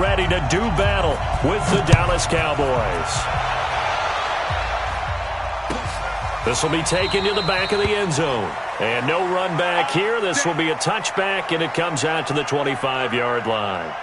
ready to do battle with the Dallas Cowboys. This will be taken to the back of the end zone. And no run back here. This will be a touchback, and it comes out to the 25-yard line.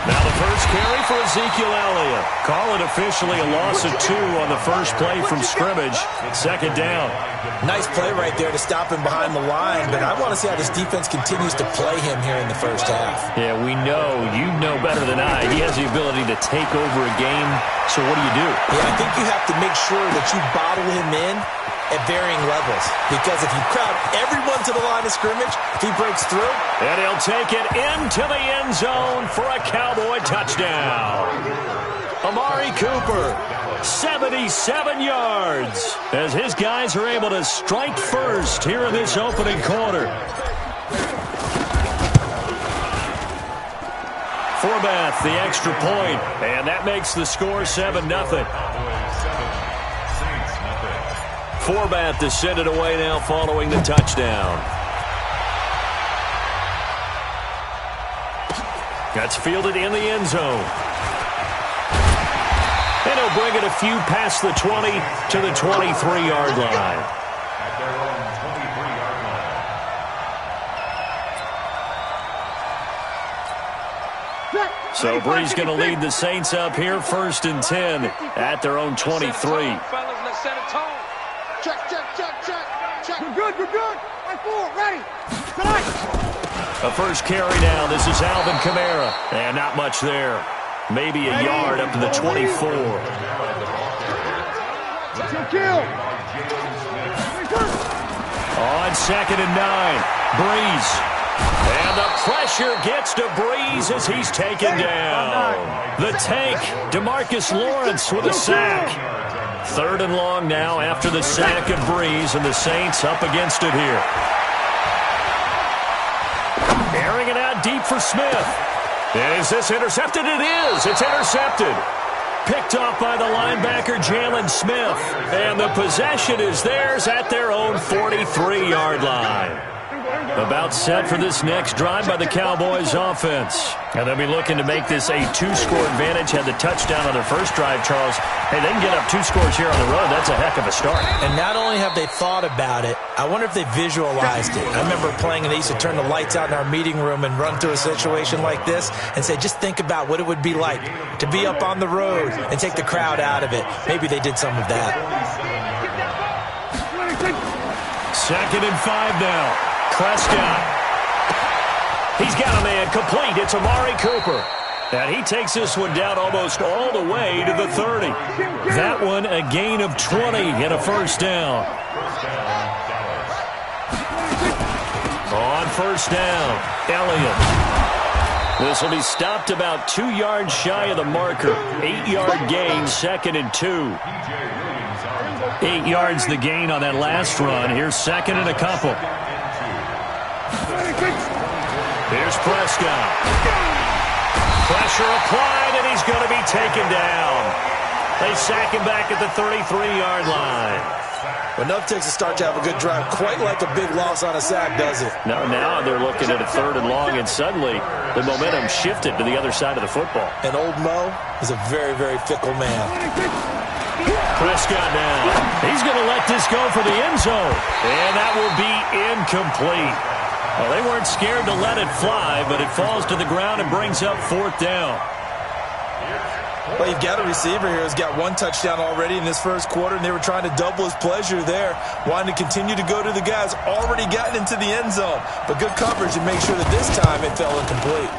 Now the first carry for Ezekiel Elliott. Call it officially a loss of 2 on the first play from scrimmage. Second down. Nice play right there to stop him behind the line, but I want to see how this defense continues to play him here in the first half. Yeah, we know. You know better than I. He has the ability to take over a game. So what do you do? Yeah, I think you have to make sure that you bottle him in at varying levels, because if you crowd everyone to the line of scrimmage, if he breaks through, and he'll take it into the end zone for a Cowboy touchdown. Amari Cooper, 77 yards, as his guys are able to strike first here in this opening quarter. Forbath, the extra point, and that makes the score 7-0. Forbath to send it away now following the touchdown. That's fielded in the end zone. And he'll bring it a few past the 20 to the 23-yard line. So Bree's going to lead the Saints up here, 1st and 10 at their own 23. Check. We're good. Right forward, ready. Tonight. A first carry now. This is Alvin Kamara. And not much there. Maybe a yard up to the 24. On 2nd and 9. Breeze. And the pressure gets to Breeze as he's taken down. The tank, DeMarcus Lawrence with a sack. 3rd and long now after the sack of Breeze, and the Saints up against it here. Airing it out deep for Smith. Is this intercepted? It is. It's intercepted. Picked off by the linebacker, Jalen Smith. And the possession is theirs at their own 43-yard line. About set for this next drive by the Cowboys offense. And they'll be looking to make this a 2-score advantage. Had the touchdown on their first drive, Charles. Hey, they can get up 2 scores here on the road. That's a heck of a start. And not only have they thought about it, I wonder if they visualized it. I remember playing, and they used to turn the lights out in our meeting room and run through a situation like this and say, just think about what it would be like to be up on the road and take the crowd out of it. Maybe they did some of that. 2nd and 5 now. Prescott. He's got a man complete. It's Amari Cooper. And he takes this one down almost all the way to the 30. That one a gain of 20 and a first down. On first down, Elliott. This will be stopped about 2 yards shy of the marker. 8-yard gain, 2nd and 2. 8 yards the gain on that last run. Here's 2nd and a couple. Here's Prescott. Pressure applied, and he's going to be taken down. They sack him back at the 33-yard line. Enough takes a start to have a good drive. Quite like a big loss on a sack, does it? No, now they're looking at a 3rd and long, and suddenly the momentum shifted to the other side of the football. And old Mo is a very, very fickle man. Prescott now. He's going to let this go for the end zone. And that will be incomplete. Well, they weren't scared to let it fly, but it falls to the ground and brings up 4th down. Well, you've got a receiver here who's got 1 touchdown already in this first quarter, and they were trying to double his pleasure there, wanting to continue to go to the guys already gotten into the end zone. But good coverage and make sure that this time it fell incomplete.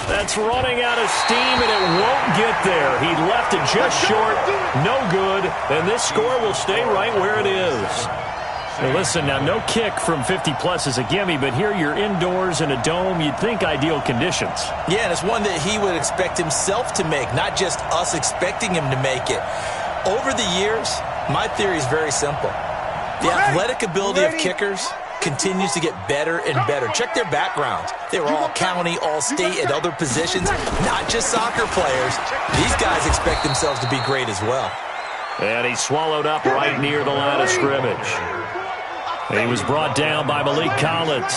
That's running out of steam, and it won't get there. He left it just short, no good, and this score will stay right where it is. Well, listen, now no kick from 50-plus is a gimme, but here you're indoors in a dome. You'd think ideal conditions. Yeah, and it's one that he would expect himself to make, not just us expecting him to make it. Over the years, my theory is very simple. The athletic ability of kickers continues to get better and better. Check their backgrounds. They were all county, all state, at other positions, not just soccer players. These guys expect themselves to be great as well. And he swallowed up right near the line of scrimmage. He was brought down by Malik Collins.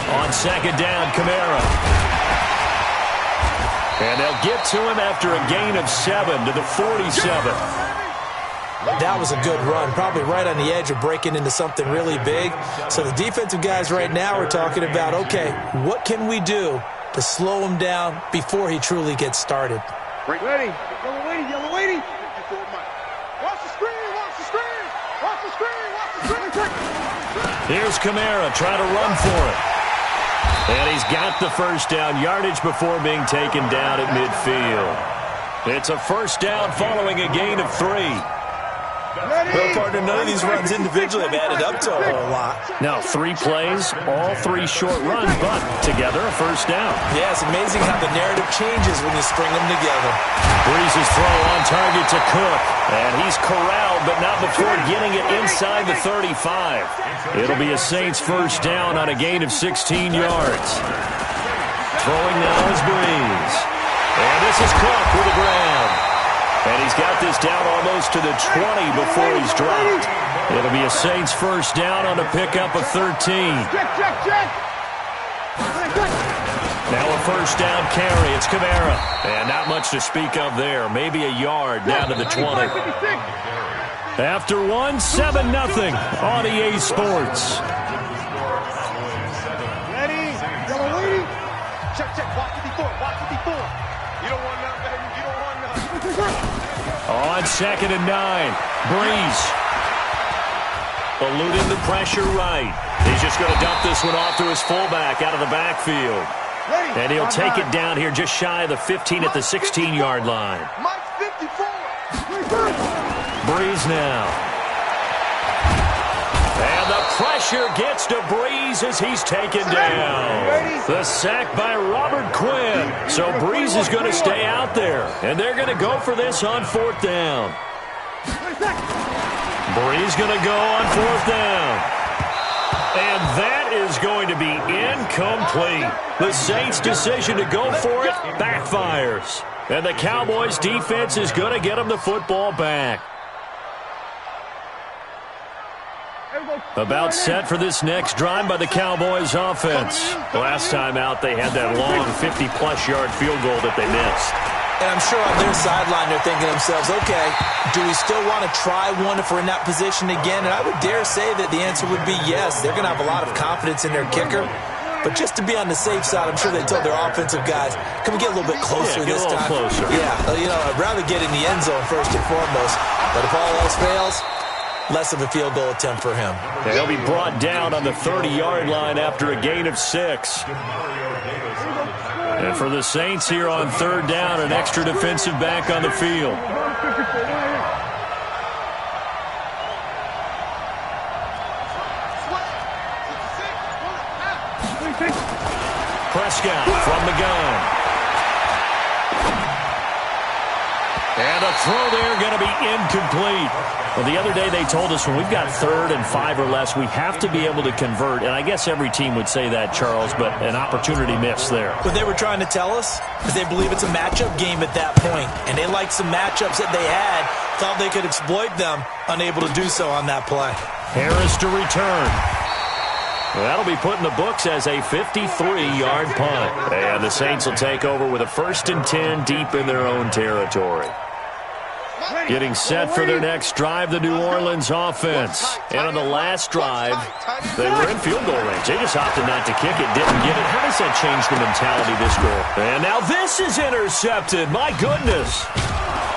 On second down, Kamara. And they'll get to him after a gain of 7 to the 47. That was a good run, probably right on the edge of breaking into something really big. So the defensive guys right now are talking about, okay, what can we do to slow him down before he truly gets started? Ready. Yellow lady. Watch the screen. Here's Kamara trying to run for it. And he's got the first down yardage before being taken down at midfield. It's a first down following a gain of 3. Well, partner, none of these runs individually have added up to a whole lot. Now, 3 plays, all 3 short runs, but together a first down. Yeah, it's amazing how the narrative changes when you string them together. Breeze's throw on target to Cook. And he's corralled, but not before getting it inside the 35. It'll be a Saints first down on a gain of 16 yards. Throwing now is Breeze. And this is Cook with the grab. And he's got this down almost to the 20 before he's dropped. It'll be a Saints first down on a pickup of 13. Check. Now a first down carry. It's Kamara. And not much to speak of there. Maybe a yard down to the 20. After 1, 7-0 on EA Sports. Ready. Yellow lady. Check. Watch it before. You don't want nothing, baby. You don't want nothing. On second and 9, Breeze. Eluding the pressure right. He's just going to dump this one off to his fullback out of the backfield. And he'll take it down here just shy of the 15 at the 16-yard line. Breeze now. And the pressure gets to Breeze as he's taken down. The sack by Robert Quinn. So Breeze is going to stay out there. And they're going to go for this on 4th down. Breeze going to go on 4th down. And that is going to be incomplete. The Saints' decision to go for it backfires. And the Cowboys' defense is going to get them the football back. About set for this next drive by the Cowboys offense. Last time out, they had that long 50-plus yard field goal that they missed. And I'm sure on their sideline they're thinking to themselves, okay, do we still want to try one if we're in that position again? And I would dare say that the answer would be yes. They're going to have a lot of confidence in their kicker. But just to be on the safe side, I'm sure they told their offensive guys, can we get a little bit closer this time? Closer. Yeah, I'd rather get in the end zone first and foremost. But if all else fails, less of a field goal attempt for him. He'll be brought down on the 30-yard line after a gain of 6. And for the Saints here on 3rd down, an extra defensive back on the field. Prescott from the gun. And a throw there going to be incomplete. Well, the other day they told us when we've got 3rd and 5 or less, we have to be able to convert. And I guess every team would say that, Charles, but an opportunity missed there. What they were trying to tell us is they believe it's a matchup game at that point. And they liked some matchups that they had, thought they could exploit them, unable to do so on that play. Harris to return. That'll be put in the books as a 53-yard punt. And the Saints will take over with a 1st and 10 deep in their own territory. Getting set for their next drive, the New Orleans offense. And on the last drive, they were in field goal range. They just opted not to kick it, didn't get it. How does that change the mentality this goal? And now this is intercepted. My goodness.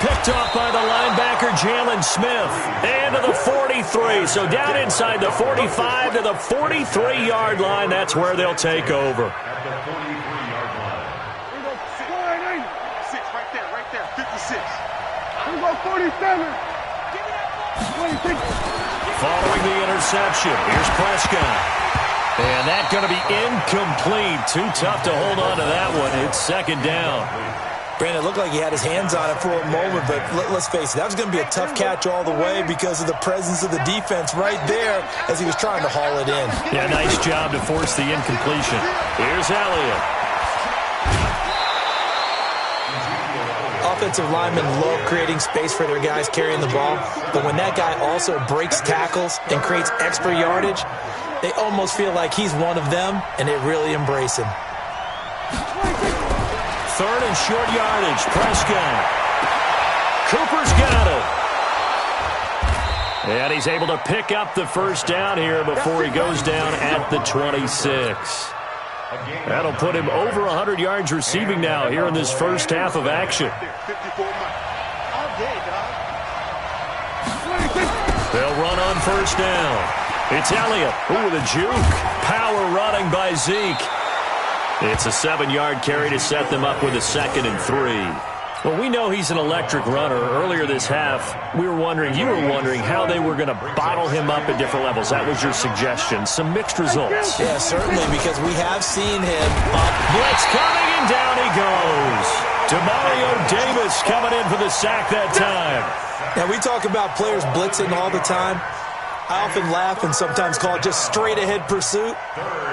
Picked off by the linebacker, Jalen Smith. And to the 43. So down inside the 45 to the 43-yard line. That's where they'll take over. Right there, 56. 47. Following the interception, here's Prescott. And that's going to be incomplete. Too tough to hold on to that one. It's 2nd down. Brandon, it looked like he had his hands on it for a moment, but let's face it, that was going to be a tough catch all the way because of the presence of the defense right there as he was trying to haul it in. Yeah, nice job to force the incompletion. Here's Elliott. Offensive linemen love creating space for their guys carrying the ball, but when that guy also breaks tackles and creates extra yardage, they almost feel like he's one of them, and they really embrace him. Third and short yardage. Prescott. Cooper's got it. And he's able to pick up the first down here before he goes down at the 26. That'll put him over 100 yards receiving now here in this first half of action. They'll run on first down. It's Elliott. Ooh, the juke. Power running by Zeke. It's a 7-yard carry to set them up with a 2nd and 3. Well, we know he's an electric runner. Earlier this half, you were wondering how they were going to bottle him up at different levels. That was your suggestion. Some mixed results. Yeah, certainly, because we have seen him. Blitz coming, and down he goes. Demario Davis coming in for the sack that time. Now, we talk about players blitzing all the time. I often laugh and sometimes call it just straight-ahead pursuit.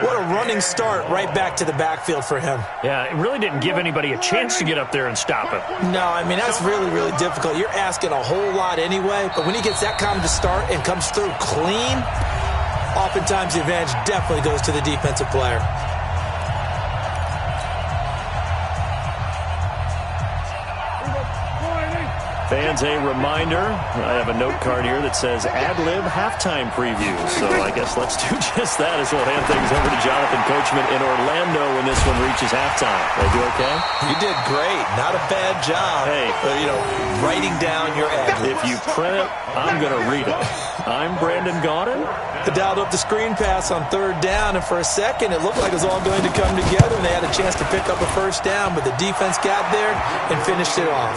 What a running start right back to the backfield for him. Yeah, it really didn't give anybody a chance to get up there and stop him. No, I mean, that's really, really difficult. You're asking a whole lot anyway, but when he gets that kind of a start and comes through clean, oftentimes the advantage definitely goes to the defensive player. Fans, a reminder, I have a note card here that says ad-lib halftime preview. So I guess let's do just that as we'll hand things over to Jonathan Coachman in Orlando when this one reaches halftime. Did I do okay? You did great. Not a bad job. Hey. Writing down your ad. If you print it, I'm going to read it. I'm Brandon Gaudin. They dialed up the screen pass on 3rd down, and for a second it looked like it was all going to come together, and they had a chance to pick up a first down, but the defense got there and finished it off.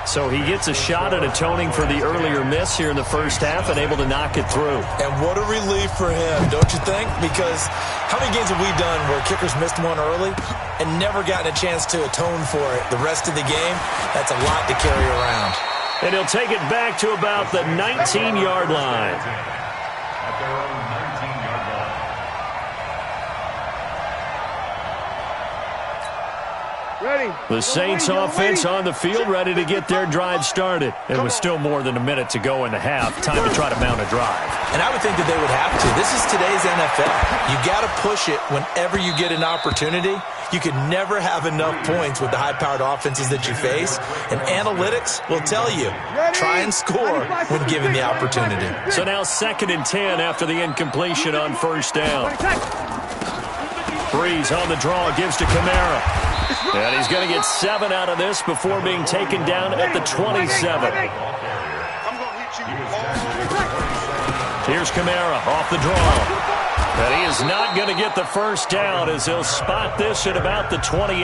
So he gets a shot at atoning for the earlier miss here in the first half and able to knock it through. And what a relief for him, don't you think? Because how many games have we done where kickers missed one early and never gotten a chance to atone for it the rest of the game? That's a lot to carry around. And he'll take it back to about the 19-yard line. The Saints offense on the field, ready to get their drive started. It was still more than a minute to go in the half. Time to try to mount a drive. And I would think that they would have to. This is today's NFL. You got to push it whenever you get an opportunity. You can never have enough points with the high-powered offenses that you face. And analytics will tell you, try and score when given the opportunity. So now 2nd and 10 after the incompletion on first down. Breeze on the draw, gives to Kamara. And he's going to get 7 out of this before being taken down at the 27. Here's Kamara off the draw. And he is not going to get the first down as he'll spot this at about the 28.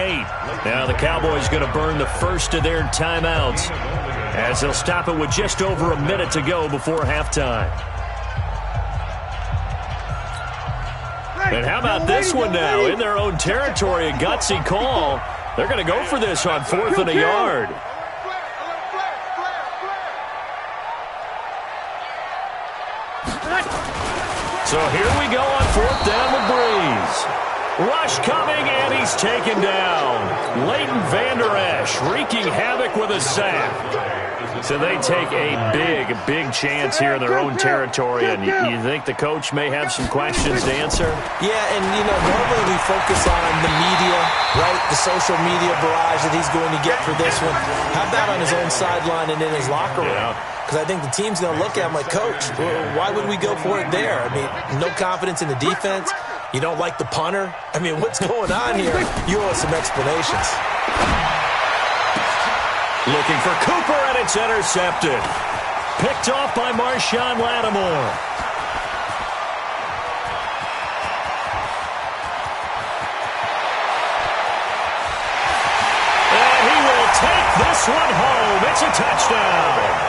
Now the Cowboys going to burn the first of their timeouts as they'll stop it with just over a minute to go before halftime. And how about this one now? In their own territory, a gutsy call. They're going to go for this on 4th and a yard. So here we go on 4th down with Breeze. Rush coming, and he's taken down. Leighton Vander Esch wreaking havoc with a sack. So they take a big chance here in their own territory, and you think the coach may have some questions to answer? Yeah, and, normally we focus on the media, right, the social media barrage that he's going to get for this one. How about on his own sideline and in his locker room? Because I think the team's going to look at him like, Coach, why would we go for it there? I mean, no confidence in the defense. You don't like the punter? I mean, what's going on here? You owe us some explanations. Looking for Cooper, and it's intercepted. Picked off by Marshawn Lattimore. And he will take this one home. It's a touchdown.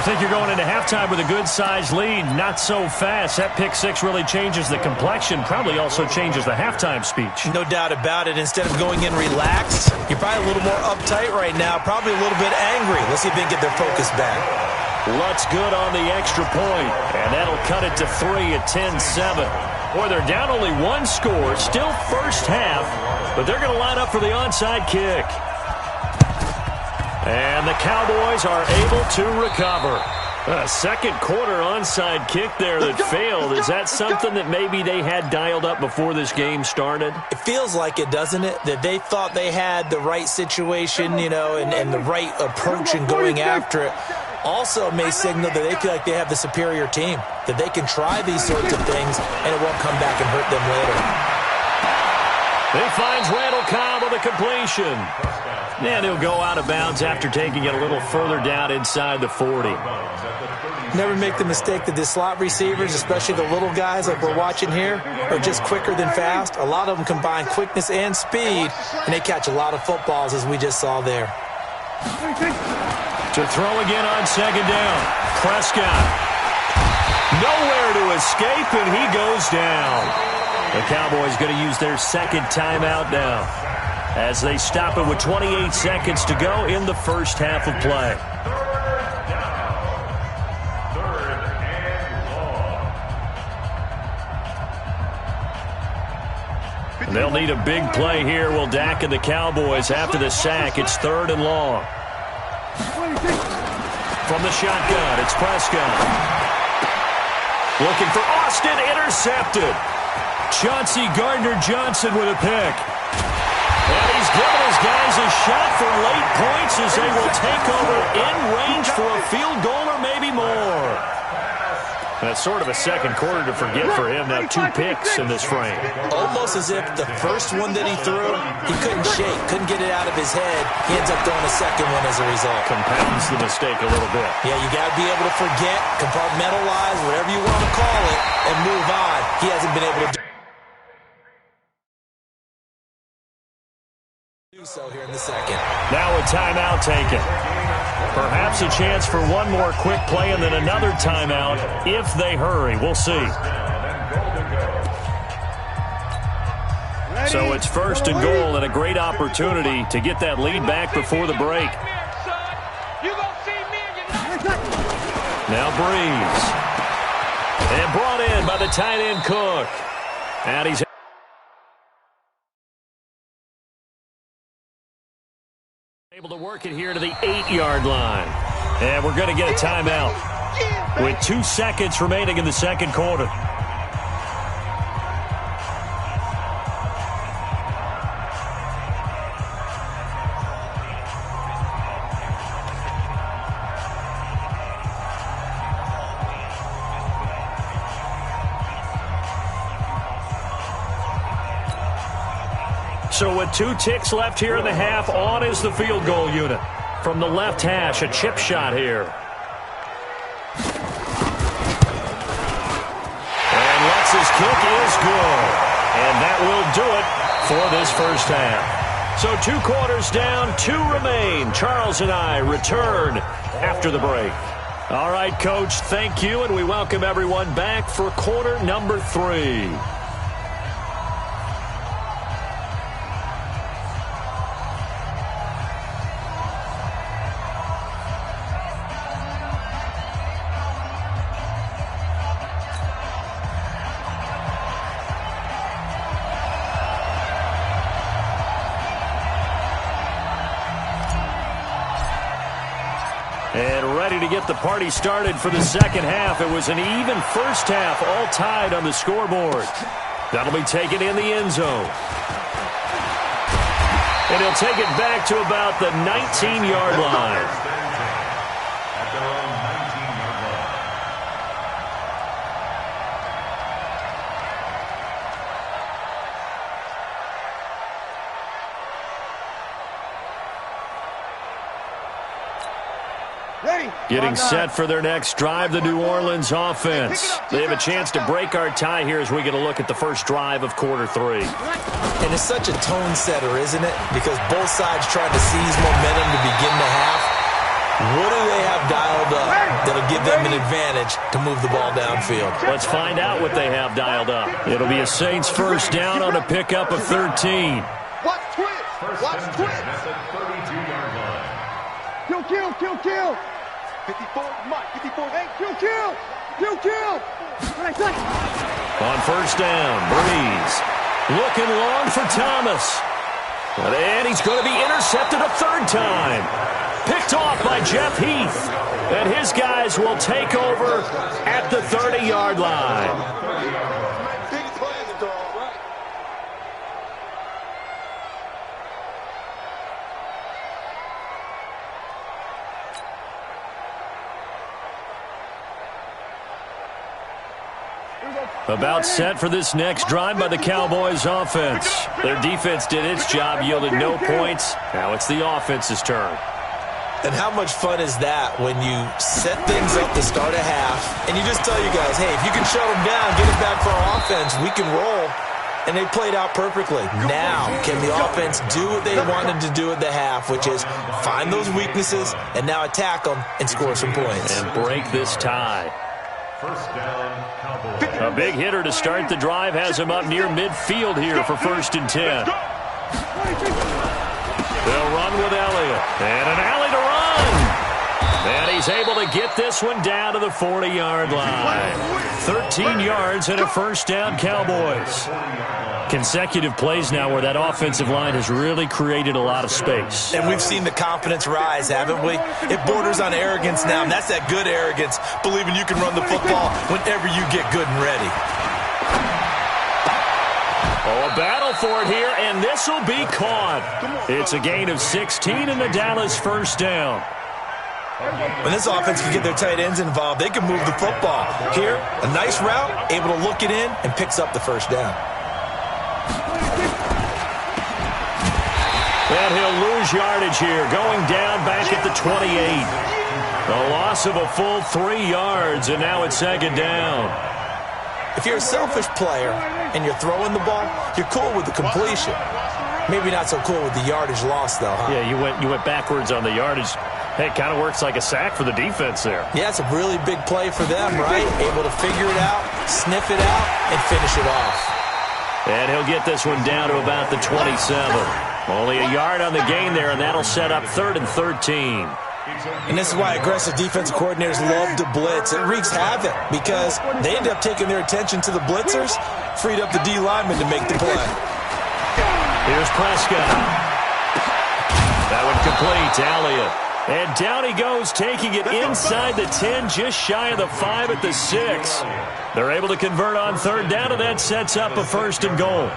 think you're going into halftime with a good-sized lead. Not so fast. That pick six really changes the complexion, probably also changes the halftime speech. No doubt about it. Instead of going in relaxed, you're probably a little more uptight right now, probably a little bit angry. Let's see if they can get their focus back. Lutz good on the extra point, and that'll cut it to 3 at 10-7. Boy, they're down only one score, still first half, but they're going to line up for the onside kick. And the Cowboys are able to recover. A second quarter onside kick there that failed. Is that something that maybe they had dialed up before this game started? It feels like it, doesn't it? That they thought they had the right situation, you know, and the right approach in going after it. Also may signal that they feel like they have the superior team, that they can try these sorts of things and it won't come back and hurt them later. He finds Randall Cobb on the completion. And he'll go out of bounds after taking it a little further down inside the 40. Never make the mistake that the slot receivers, especially the little guys like we're watching here, are just quicker than fast. A lot of them combine quickness and speed, and they catch a lot of footballs, as we just saw there. To throw again on second down. Prescott. Nowhere to escape, and he goes down. The Cowboys going to use their second timeout now, as they stop it with 28 seconds to go in the first half of play. And they'll need a big play here. Will Dak and the Cowboys after the sack. It's 3rd and long. From the shotgun, it's Prescott. Looking for Austin, intercepted. Chauncey Gardner-Johnson with a pick. And he's given his guys a shot for late points as they will take over in range for a field goal or maybe more. That's sort of a second quarter to forget for him. Now 2 picks in this frame. Almost as if the first one that he threw, he couldn't shake, couldn't get it out of his head. He ends up throwing a second one as a result. Compounds the mistake a little bit. Yeah, you got to be able to forget, compartmentalize, whatever you want to call it, and move on. He hasn't been able to do so here in the second. Now a timeout taken. Perhaps a chance for one more quick play and then another timeout if they hurry. We'll see. So it's 1st and goal and a great opportunity to get that lead back before the break. Now Breeze. And brought in by the tight end Cook. And he's able to work it here to the 8-yard line. And we're going to get a timeout with 2 seconds remaining in the second quarter. So with 2 ticks left here in the half, on is the field goal unit. From the left hash, a chip shot here. And Lutz's kick is good. And that will do it for this first half. So 2 quarters down, 2 remain. Charles and I return after the break. All right, Coach, thank you, and we welcome everyone back for quarter number 3. And ready to get the party started for the second half. It was an even first half, all tied on the scoreboard. That'll be taken in the end zone. And he'll take it back to about the 19-yard line. Getting set for their next drive, the New Orleans offense. They have a chance to break our tie here as we get a look at the first drive of quarter 3. And it's such a tone setter, isn't it? Because both sides trying to seize momentum to begin the half. What do they have dialed up? that'll give them an advantage to move the ball downfield. Let's find out what they have dialed up. It'll be a Saints first down on a pickup of 13. Watch twist. Watch twist. Kill. 54, Mike. 54. Hey, kill. On first down, Breeze. Looking long for Thomas. And he's going to be intercepted a third time. Picked off by Jeff Heath. And his guys will take over at the 30-yard line. About set for this next drive by the Cowboys offense. Their defense did its job, yielded no points. Now it's the offense's turn. And how much fun is that when you set things up to start a half and you just tell you guys, hey, if you can shut them down, get it back for our offense, we can roll. And they played out perfectly. Now, can the offense do what they wanted to do at the half, which is find those weaknesses and now attack them and score some points. And break this tie. A big hitter to start the drive has him up near midfield here for 1st and 10. They'll run with Elliott. And an alley to run. And he's able to get this one down to the 40-yard line. 13 yards and a first down, Cowboys. Consecutive plays now where that offensive line has really created a lot of space. And we've seen the confidence rise, haven't we? It borders on arrogance now, and that's that good arrogance, believing you can run the football whenever you get good and ready. Oh, a battle for it here, and this will be caught. It's a gain of 16 in the Dallas first down. When this offense can get their tight ends involved, they can move the football. Here, a nice route, able to look it in, and picks up the first down. And he'll lose yardage here, going down back at the 28. A loss of a full 3 yards, and now it's 2nd down. If you're a selfish player and you're throwing the ball, you're cool with the completion. Maybe not so cool with the yardage loss, though, huh? Yeah, you went backwards on the yardage. Hey, it kind of works like a sack for the defense there. Yeah, it's a really big play for them, right? Able to figure it out, sniff it out, and finish it off. And he'll get this one down to about the 27. Only a yard on the gain there, and that'll set up 3rd and 13. And this is why aggressive defensive coordinators love to blitz. It wreaks havoc because they end up taking their attention to the blitzers, freed up the D lineman to make the play. Here's Prescott. That one complete to Elliott. And down he goes, taking it inside the 10, just shy of the 5 at the 6. They're able to convert on 3rd down, and that sets up a 1st and goal.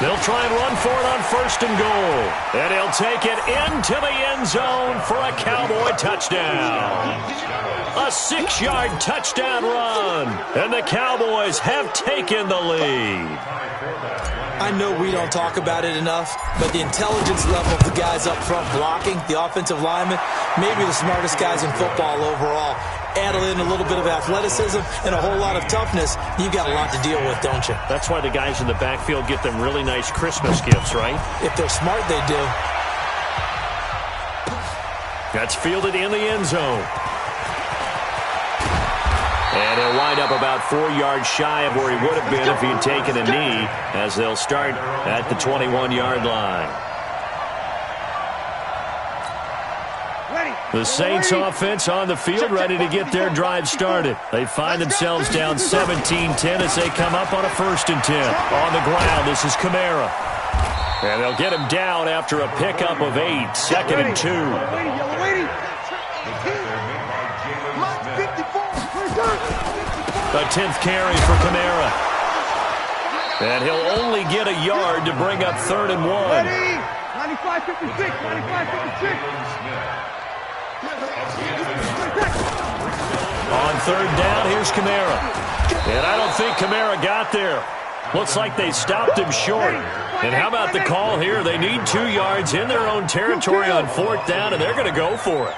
They'll try and run for it on 1st and goal. And he'll take it into the end zone for a Cowboy touchdown. A 6-yard touchdown run. And the Cowboys have taken the lead. I know we don't talk about it enough, but the intelligence level of the guys up front blocking, the offensive linemen, maybe the smartest guys in football overall. Add in a little bit of athleticism and a whole lot of toughness, you've got a lot to deal with, don't you? That's why the guys in the backfield get them really nice Christmas gifts, right? If they're smart, they do. That's fielded in the end zone. And he'll wind up about 4 yards shy of where he would have been if he had taken a knee, as they'll start at the 21-yard line. The Saints offense on the field, ready to get their drive started. They find themselves down 17-10 as they come up on a 1st and 10. On the ground, this is Kamara. And they'll get him down after a pickup of 8, 2nd and 2. A 10th carry for Kamara. And he'll only get a yard to bring up 3rd and 1. 95-56, 95-56. On 3rd down, here's Kamara. And I don't think Kamara got there. Looks like they stopped him short. And how about the call here? They need 2 yards in their own territory on 4th down, and they're going to go for it.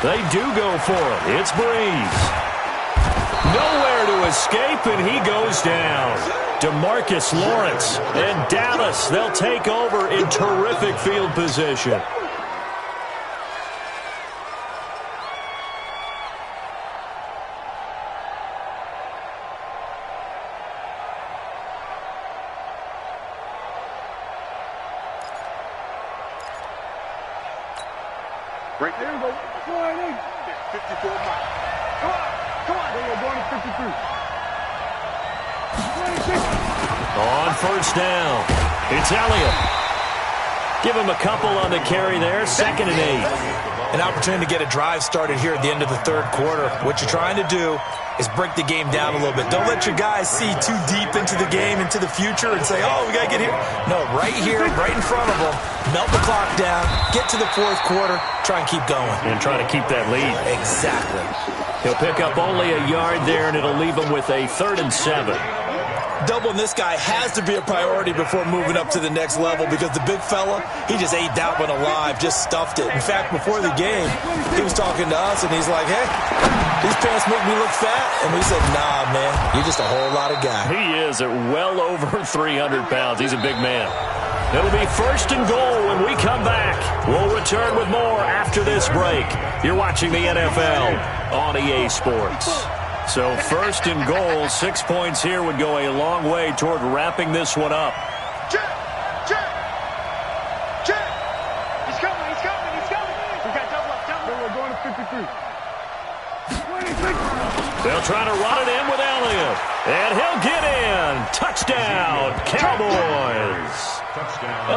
They do go for it. It's Breeze. Nowhere to escape, and he goes down. DeMarcus Lawrence. And Dallas, they'll take over in terrific field position. Right there we go. 54 miles. Come on. We're going to 53. On first down, it's Elliott. Give him a couple on the carry there, 2nd and 8. An opportunity to get a drive started here at the end of the third quarter. What you're trying to do is break the game down a little bit. Don't let your guys see too deep into the game, into the future, and say, oh, we got to get here. No, right here, right in front of them, melt the clock down, get to the fourth quarter, try and keep going. And try to keep that lead. Exactly. He'll pick up only a yard there, and it'll leave him with a 3rd and 7. Doubling this guy has to be a priority before moving up to the next level because the big fella, he just ate that one alive, just stuffed it. In fact, before the game, he was talking to us, and he's like, hey, these pants make me look fat. And we said, nah, man, you're just a whole lot of guy. He is at well over 300 pounds. He's a big man. It'll be 1st and goal when we come back. We'll return with more after this break. You're watching the NFL on EA Sports. So 1st and goal, 6 points here would go a long way toward wrapping this one up. Check. He's coming. We got double up. We're going to 53. They'll try to run it in with Elliott. And he'll get in. Touchdown, Cowboys.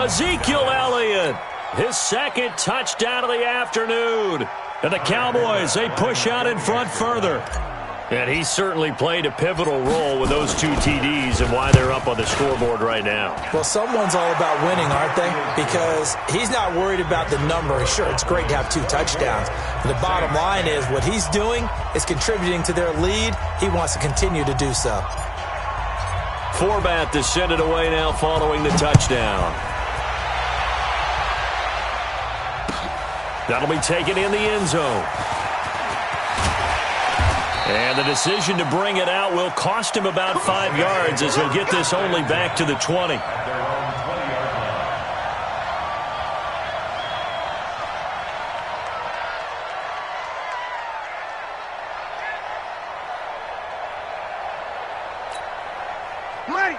Ezekiel Elliott, his 2nd touchdown of the afternoon. And the Cowboys, they push out in front further. And he certainly played a pivotal role with those 2 TDs and why they're up on the scoreboard right now. Well, someone's all about winning, aren't they? Because he's not worried about the number. Sure, it's great to have 2 touchdowns. But the bottom line is what he's doing is contributing to their lead. He wants to continue to do so. Forbath to send it away now following the touchdown. That'll be taken in the end zone. And the decision to bring it out will cost him about 5 yards as he'll get this only back to the 20.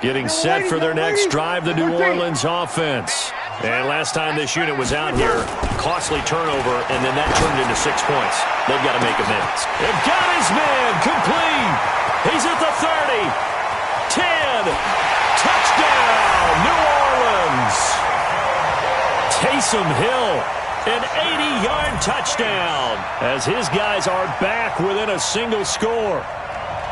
Getting set for their next drive, the New Orleans offense. And last time this unit was out here, costly turnover, and then that turned into 6 points. They've got to make amends. They've got his man complete. He's at the 30. 10. Touchdown, New Orleans. Taysom Hill, an 80-yard touchdown as his guys are back within a single score.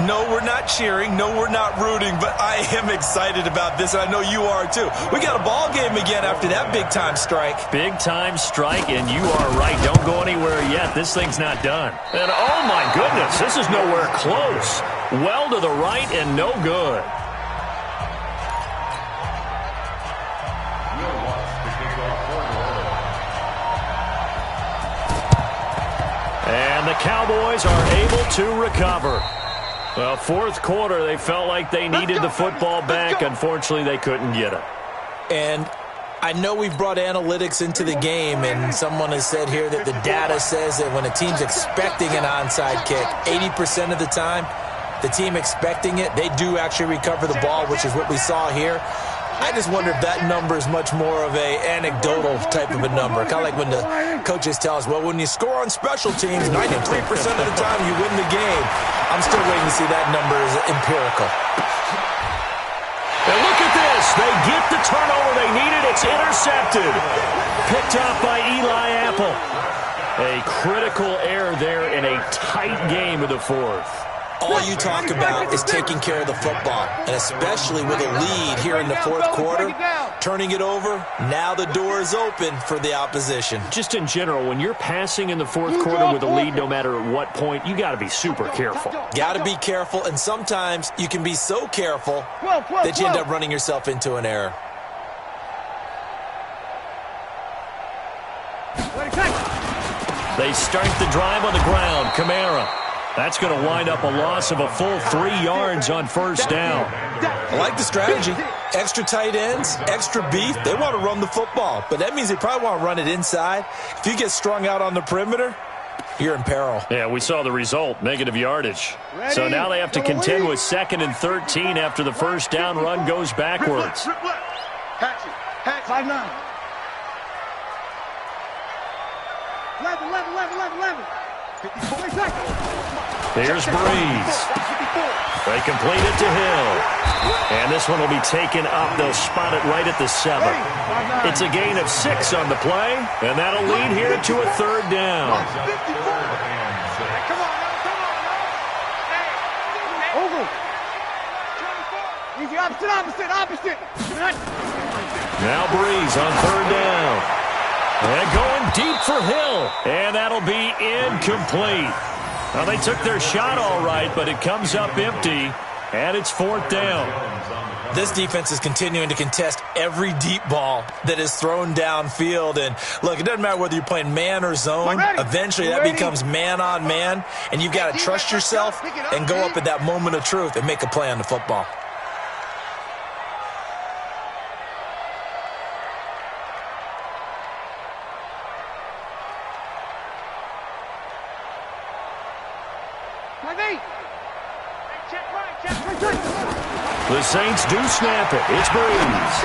No, we're not cheering. No, we're not rooting, but I am excited about this, and I know you are too. We got a ball game again after that big-time strike. Big-time strike, and you are right. Don't go anywhere yet. This thing's not done. And oh, my goodness, this is nowhere close. Well to the right and no good. And the Cowboys are able to recover. Well, fourth quarter, they felt like they needed the football back. Unfortunately, they couldn't get it. And I know we've brought analytics into the game, and someone has said here that the data says that when a team's expecting an onside kick, 80% of the time, the team expecting it, they do actually recover the ball, which is what we saw here. I just wonder if that number is much more of a anecdotal type of a number. Kind of like when the coaches tell us, well, when you score on special teams, 93% of the time you win the game. I'm still waiting to see that number is empirical. And look at this. They get the turnover they needed. It's intercepted. Picked off by Eli Apple. A critical error there in a tight game of the fourth. All you talk about is taking care of the football, and especially with a lead here in the fourth quarter, turning it over, now the door is open for the opposition. Just in general, when you're passing in the fourth quarter with a lead, no matter at what point, you got to be super careful. Got to be careful, and sometimes you can be so careful that you end up running yourself into an error. They start the drive on the ground. Kamara. That's going to wind up a loss of a full 3 yards on first down. I like the strategy. Extra tight ends, extra beef. They want to run the football, but that means they probably want to run it inside. If you get strung out on the perimeter, you're in peril. Yeah, we saw the result, negative yardage. So now they have to contend with 2nd and 13 after the first down run goes backwards. Hatch it. 5-9. 11. 54 seconds. Here's Breeze. They complete it to Hill. And this one will be taken up. They'll spot it right at the 7. It's a gain of 6 on the play, and that'll lead here to a 3rd down. Over. Easy, opposite. Now Breeze on 3rd down. And going deep for Hill. And that'll be incomplete. Now, they took their shot all right, but it comes up empty, and it's 4th down. This defense is continuing to contest every deep ball that is thrown downfield. And, look, it doesn't matter whether you're playing man or zone. Eventually, that becomes man on man, and you've got to trust yourself and go up at that moment of truth and make a play on the football. The Saints do snap it. It's Breeze.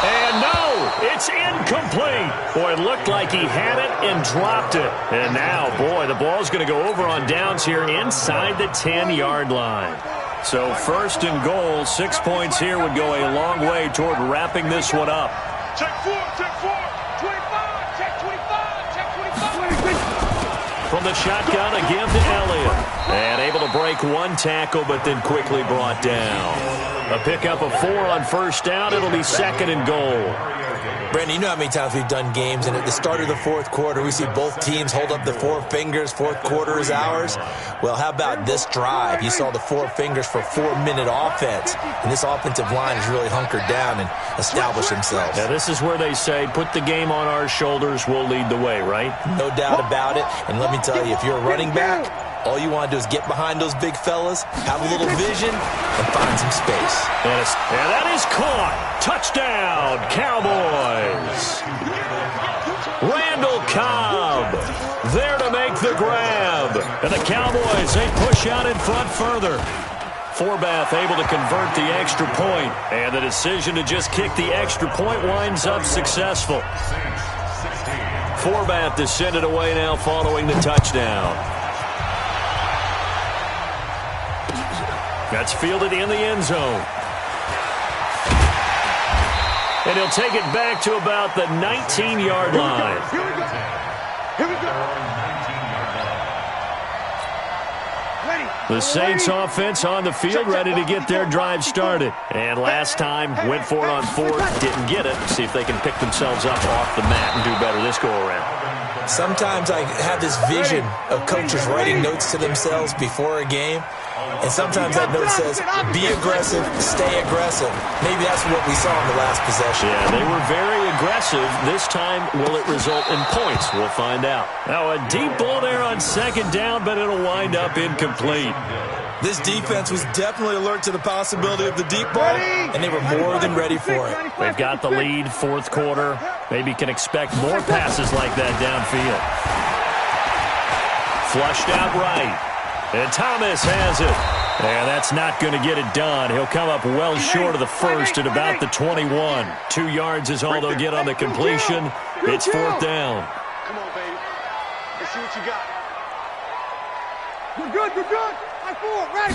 And no, it's incomplete. Boy, it looked like he had it and dropped it. And now, boy, the ball's going to go over on downs here inside the 10-yard line. So 1st and goal, 6 points here would go a long way toward wrapping this one up. Check 4. 25. Check 25. From the shotgun, a give to Elliott. And able to break one tackle, but then quickly brought down. A pickup of 4 on first down. It'll be 2nd and goal. Brandon, you know how many times we've done games, and at the start of the 4th quarter, we see both teams hold up the 4 fingers. 4th quarter is ours. Well, how about this drive? You saw the 4 fingers for 4-minute offense, and this offensive line has really hunkered down and established themselves. Now, this is where they say, put the game on our shoulders, we'll lead the way, right? No doubt about it. And let me tell you, if you're a running back, all you want to do is get behind those big fellas, have a little vision, and find some space. And that is caught. Touchdown, Cowboys. Randall Cobb there to make the grab. And the Cowboys, they push out in front further. Forbath able to convert the extra point. And the decision to just kick the extra point winds up successful. Forbath is sent it away now following the touchdown. That's fielded in the end zone. And he'll take it back to about the 19-yard line. Here we go. The Saints offense on the field, ready to get their drive started. And last time, went for it on 4th, didn't get it. See if they can pick themselves up off the mat and do better this go-around. Sometimes I have this vision of coaches writing notes to themselves before a game. And sometimes that note says, be aggressive, stay aggressive. Maybe that's what we saw in the last possession. Yeah, they were very aggressive. This time, will it result in points? We'll find out. Now, a deep ball there on 2nd down, but it'll wind up incomplete. This defense was definitely alert to the possibility of the deep ball, and they were more than ready for it. They've got the lead, 4th quarter. Maybe can expect more passes like that downfield. Flushed out right. And Thomas has it. And that's not going to get it done. He'll come up well short of the first at about the 21. 2 yards is all they'll get on the completion. It's 4th down. Come on, baby. Let's see what you got. You're good. High 4, right.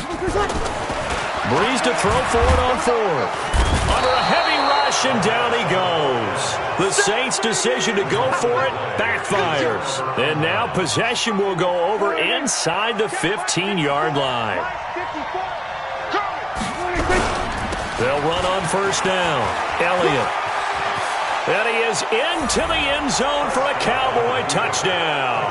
Breeze to throw for it on 4th. Under a heavy rush, and down he goes. The Saints' decision to go for it backfires. And now possession will go over inside the 15-yard line. They'll run on first down. Elliott. And he is into the end zone for a Cowboy touchdown.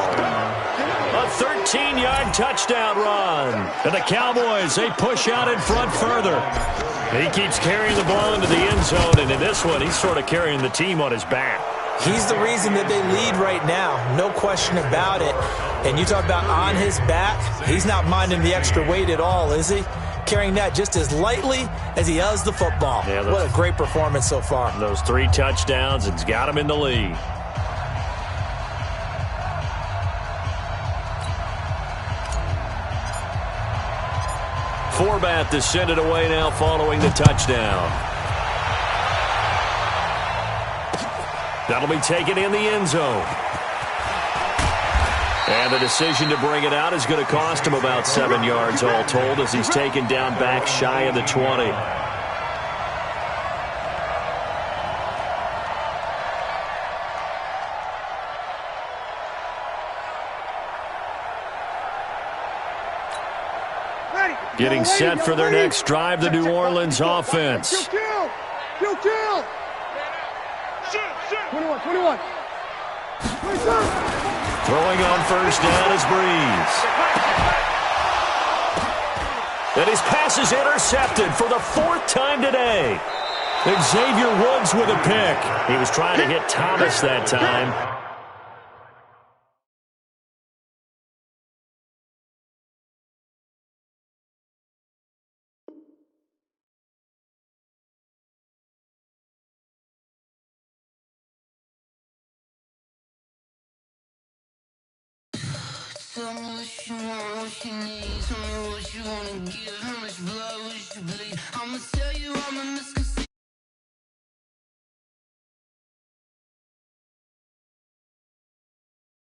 A 13-yard touchdown run. And the Cowboys, they push out in front further. He keeps carrying the ball into the end zone, and in this one, he's sort of carrying the team on his back. He's the reason that they lead right now. No question about it. And you talk about on his back, he's not minding the extra weight at all, is he? Carrying that just as lightly as he does the football. Yeah, what a great performance so far. Those 3 touchdowns, it's got him in the lead. Forbath to send it away now following the touchdown. That'll be taken in the end zone. And the decision to bring it out is going to cost him about 7 yards all told as he's taken down back shy of the 20. Getting set for their next drive, the New Orleans offense. Kill! 21. Throwing on first down is Breeze. And his pass is intercepted for the 4th time today. Xavier Woods with a pick. He was trying to hit Thomas that time. Tell me what you want, what you need. Tell me what you wanna give. How much blood would you bleed? I'ma tell you I'm a misconception.